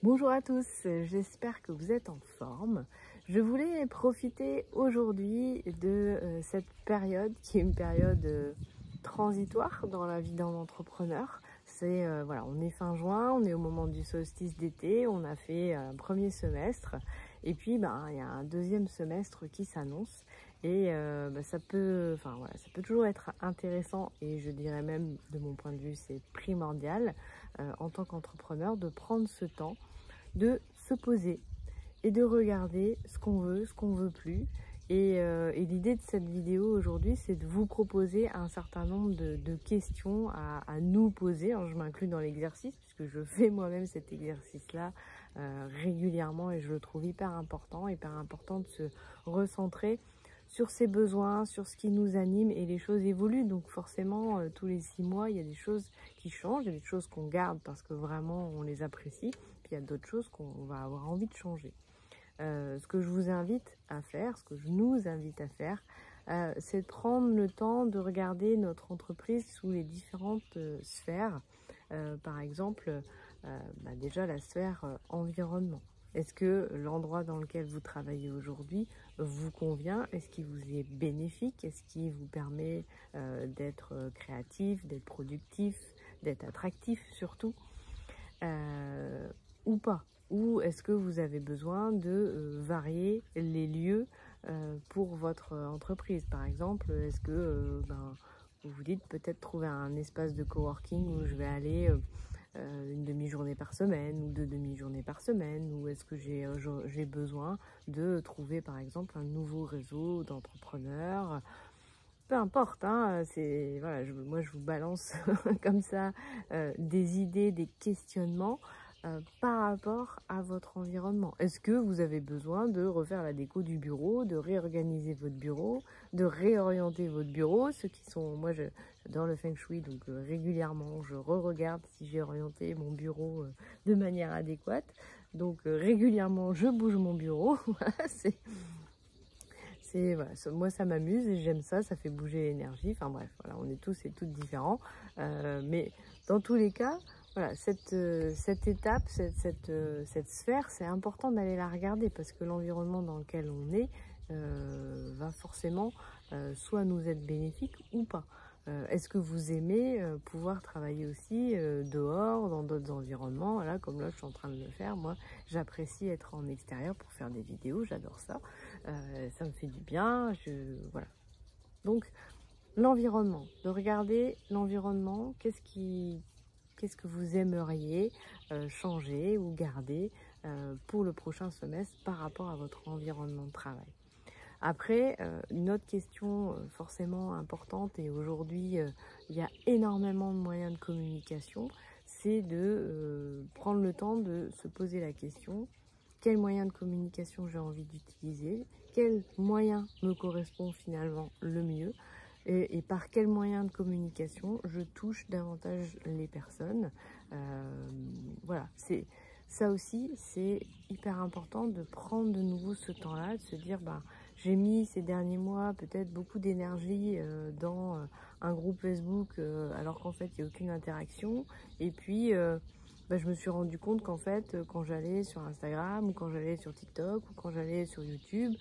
Bonjour à tous, j'espère que vous êtes en forme. Je voulais profiter aujourd'hui de cette période qui est une période transitoire dans la vie d'un entrepreneur. Voilà, on est fin juin, on est au moment du solstice d'été, on a fait un premier semestre et puis il y a un deuxième semestre qui s'annonce et ça peut toujours être intéressant et je dirais même de mon point de vue c'est primordial en tant qu'entrepreneur de prendre ce temps de se poser et de regarder ce qu'on veut plus. Et l'idée de cette vidéo aujourd'hui, c'est de vous proposer un certain nombre de questions à nous poser. Alors, je m'inclus dans l'exercice puisque je fais moi-même cet exercice-là régulièrement et je le trouve hyper important de se recentrer sur ses besoins, sur ce qui nous anime, et les choses évoluent. Donc forcément, tous les 6 mois, il y a des choses qui changent, il y a des choses qu'on garde parce que vraiment on les apprécie, puis il y a d'autres choses qu'on va avoir envie de changer. Ce que je vous invite à faire, ce que je nous invite à faire, c'est de prendre le temps de regarder notre entreprise sous les différentes sphères. Par exemple, déjà la sphère environnement. Est-ce que l'endroit dans lequel vous travaillez aujourd'hui vous convient? Est-ce qu'il vous est bénéfique? Est-ce qu'il vous permet d'être créatif, d'être productif, d'être attractif surtout ou pas? Ou est-ce que vous avez besoin de varier les lieux pour votre entreprise? Par exemple, est-ce que vous vous dites peut-être trouver un espace de coworking où je vais aller une demi-journée par semaine ou 2 demi-journées par semaine, ou est-ce que j'ai besoin de trouver par exemple un nouveau réseau d'entrepreneurs? Peu importe, hein, voilà, moi je vous balance comme ça des idées, des questionnements par rapport à votre environnement. Est-ce que vous avez besoin de refaire la déco du bureau, de réorganiser votre bureau, de réorienter votre bureau? Moi j'adore le feng shui, donc régulièrement je re-regarde si j'ai orienté mon bureau de manière adéquate. Donc régulièrement je bouge mon bureau. Voilà, moi ça m'amuse et j'aime ça, ça fait bouger l'énergie. Enfin bref, voilà, on est tous et toutes différents. Mais dans tous les cas, voilà, cette étape, cette sphère, c'est important d'aller la regarder parce que l'environnement dans lequel on est va forcément soit nous être bénéfique ou pas. Est-ce que vous aimez pouvoir travailler aussi dehors, dans d'autres environnements? Voilà, comme là je suis en train de le faire. Moi j'apprécie être en extérieur pour faire des vidéos, j'adore ça. Ça me fait du bien. Voilà. Donc l'environnement, de regarder l'environnement, qu'est-ce que vous aimeriez changer ou garder pour le prochain semestre par rapport à votre environnement de travail. Après, une autre question forcément importante, et aujourd'hui il y a énormément de moyens de communication, c'est de prendre le temps de se poser la question: quel moyen de communication j'ai envie d'utiliser, quel moyen me correspond finalement le mieux, et par quel moyen de communication je touche davantage les personnes. Voilà, ça aussi, c'est hyper important de prendre de nouveau ce temps-là, de se dire j'ai mis ces derniers mois peut-être beaucoup d'énergie dans un groupe Facebook alors qu'en fait il n'y a aucune interaction, et puis je me suis rendu compte qu'en fait quand j'allais sur Instagram ou quand j'allais sur TikTok ou quand j'allais sur YouTube,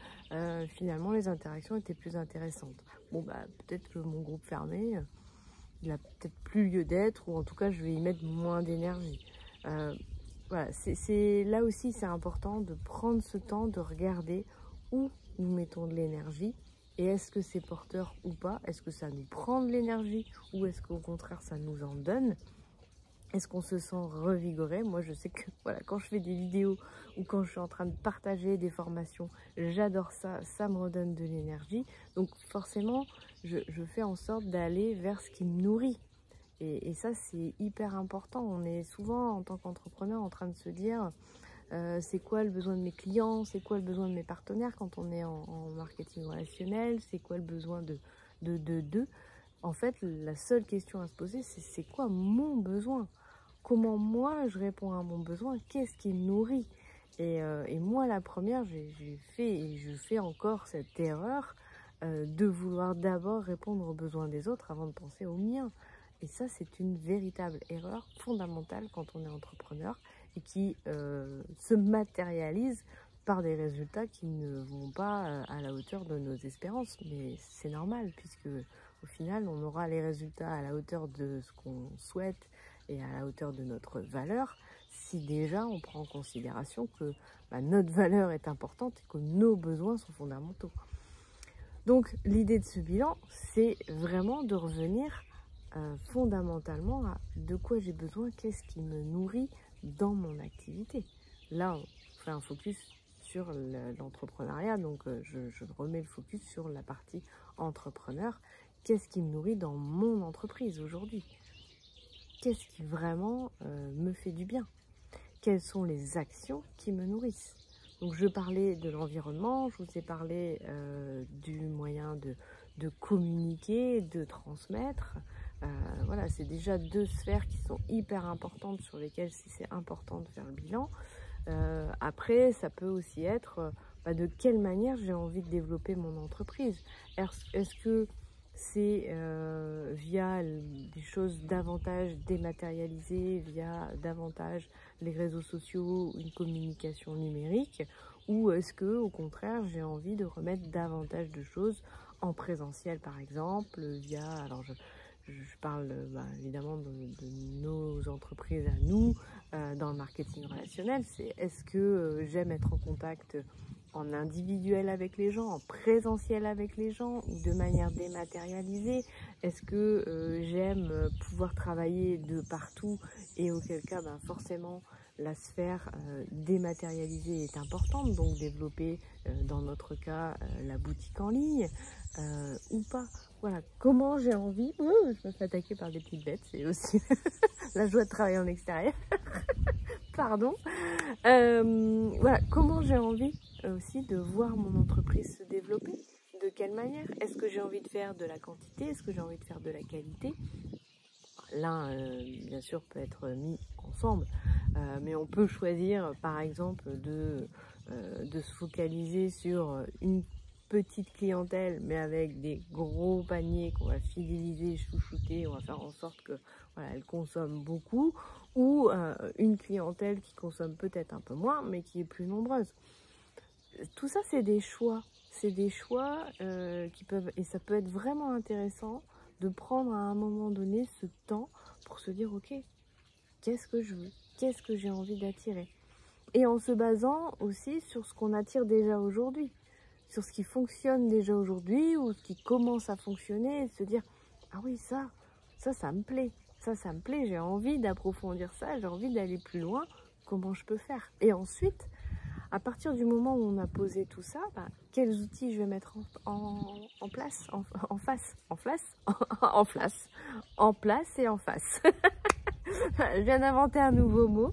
finalement les interactions étaient plus intéressantes. Bon peut-être que mon groupe fermé, il a peut-être plus lieu d'être, ou en tout cas je vais y mettre moins d'énergie. Voilà, là aussi c'est important de prendre ce temps de regarder où nous mettons de l'énergie, et est-ce que c'est porteur ou pas? Est-ce que ça nous prend de l'énergie ou est-ce qu'au contraire ça nous en donne? Est-ce qu'on se sent revigoré? Moi je sais que voilà, quand je fais des vidéos ou quand je suis en train de partager des formations, j'adore ça, ça me redonne de l'énergie. Donc forcément je fais en sorte d'aller vers ce qui me nourrit. Et ça c'est hyper important. On est souvent en tant qu'entrepreneur en train de se dire c'est quoi le besoin de mes clients, c'est quoi le besoin de mes partenaires quand on est en marketing relationnel, c'est quoi le besoin de. En fait, la seule question à se poser, c'est quoi mon besoin? Comment moi je réponds à mon besoin? Qu'est-ce qui me nourrit? Et moi, la première, j'ai fait et je fais encore cette erreur de vouloir d'abord répondre aux besoins des autres avant de penser aux miens. Et ça, c'est une véritable erreur fondamentale quand on est entrepreneur et qui se matérialisent par des résultats qui ne vont pas à la hauteur de nos espérances. Mais c'est normal, puisque au final, on aura les résultats à la hauteur de ce qu'on souhaite et à la hauteur de notre valeur, si déjà on prend en considération que notre valeur est importante et que nos besoins sont fondamentaux. Donc l'idée de ce bilan, c'est vraiment de revenir fondamentalement à de quoi j'ai besoin, qu'est-ce qui me nourrit dans mon activité. Là, on fait un focus sur l'entrepreneuriat, donc je remets le focus sur la partie entrepreneur. Qu'est-ce qui me nourrit dans mon entreprise aujourd'hui? Qu'est-ce qui vraiment me fait du bien? Quelles sont les actions qui me nourrissent? Donc je parlais de l'environnement, je vous ai parlé du moyen de communiquer, de transmettre. Voilà, c'est déjà deux sphères qui sont hyper importantes, sur lesquelles c'est important de faire le bilan. Après, ça peut aussi être de quelle manière j'ai envie de développer mon entreprise. Est-ce que c'est via des choses davantage dématérialisées, via davantage les réseaux sociaux, une communication numérique, ou est-ce que au contraire j'ai envie de remettre davantage de choses en présentiel, par exemple, via, alors je parle évidemment de nos entreprises à nous, dans le marketing relationnel. C'est est-ce que j'aime être en contact en individuel avec les gens, en présentiel avec les gens, ou de manière dématérialisée? Est-ce que j'aime pouvoir travailler de partout, et auquel cas forcément la sphère dématérialisée est importante, donc développer dans notre cas la boutique en ligne ou pas. Voilà, comment j'ai envie, je me fais attaquer par des petites bêtes, c'est aussi la joie de travailler en extérieur, pardon. Voilà, comment j'ai envie aussi de voir mon entreprise se développer, de quelle manière? Est-ce que j'ai envie de faire de la quantité? Est-ce que j'ai envie de faire de la qualité? L'un, bien sûr, peut être mis ensemble, mais on peut choisir, par exemple, de se focaliser sur une petite clientèle, mais avec des gros paniers qu'on va fidéliser, chouchouter, on va faire en sorte que voilà, elle consomme beaucoup, ou une clientèle qui consomme peut-être un peu moins, mais qui est plus nombreuse. Tout ça, c'est des choix. C'est des choix qui peuvent, et ça peut être vraiment intéressant de prendre à un moment donné ce temps pour se dire, ok, qu'est-ce que je veux? Qu'est-ce que j'ai envie d'attirer? Et en se basant aussi sur ce qu'on attire déjà aujourd'hui, sur ce qui fonctionne déjà aujourd'hui, ou ce qui commence à fonctionner, et se dire, ah oui, ça me plaît, ça me plaît, j'ai envie d'approfondir ça, j'ai envie d'aller plus loin, comment je peux faire? Et ensuite, à partir du moment où on a posé tout ça, quels outils je vais mettre en place, en face et en face. Je viens d'inventer un nouveau mot.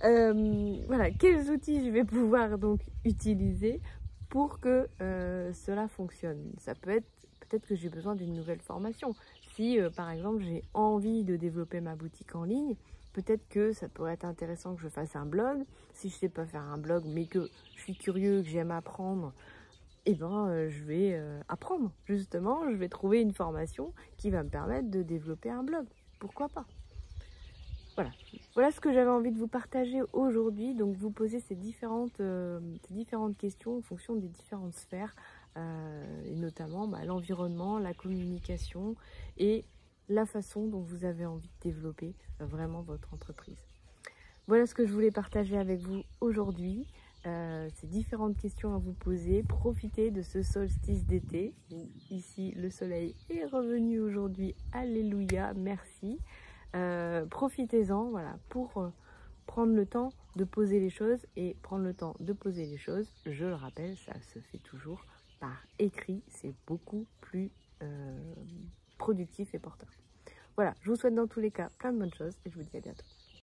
Voilà, quels outils je vais pouvoir donc utiliser pour que cela fonctionne. Ça peut être, peut-être que j'ai besoin d'une nouvelle formation. Si par exemple j'ai envie de développer ma boutique en ligne, peut-être que ça pourrait être intéressant que je fasse un blog. Si je ne sais pas faire un blog, mais que je suis curieux, que j'aime apprendre, eh ben, je vais apprendre. Justement, je vais trouver une formation qui va me permettre de développer un blog. Pourquoi pas? Voilà. Voilà ce que j'avais envie de vous partager aujourd'hui. Donc, vous poser ces différentes questions en fonction des différentes sphères, et notamment l'environnement, la communication et la façon dont vous avez envie de développer vraiment votre entreprise. Voilà ce que je voulais partager avec vous aujourd'hui. Ces différentes questions à vous poser. Profitez de ce solstice d'été. Ici, le soleil est revenu aujourd'hui. Alléluia, merci. Profitez-en, voilà, pour prendre le temps de poser les choses. Et prendre le temps de poser les choses, je le rappelle, ça se fait toujours par écrit. C'est beaucoup plus productif et porteur. Voilà, je vous souhaite dans tous les cas plein de bonnes choses et je vous dis à bientôt.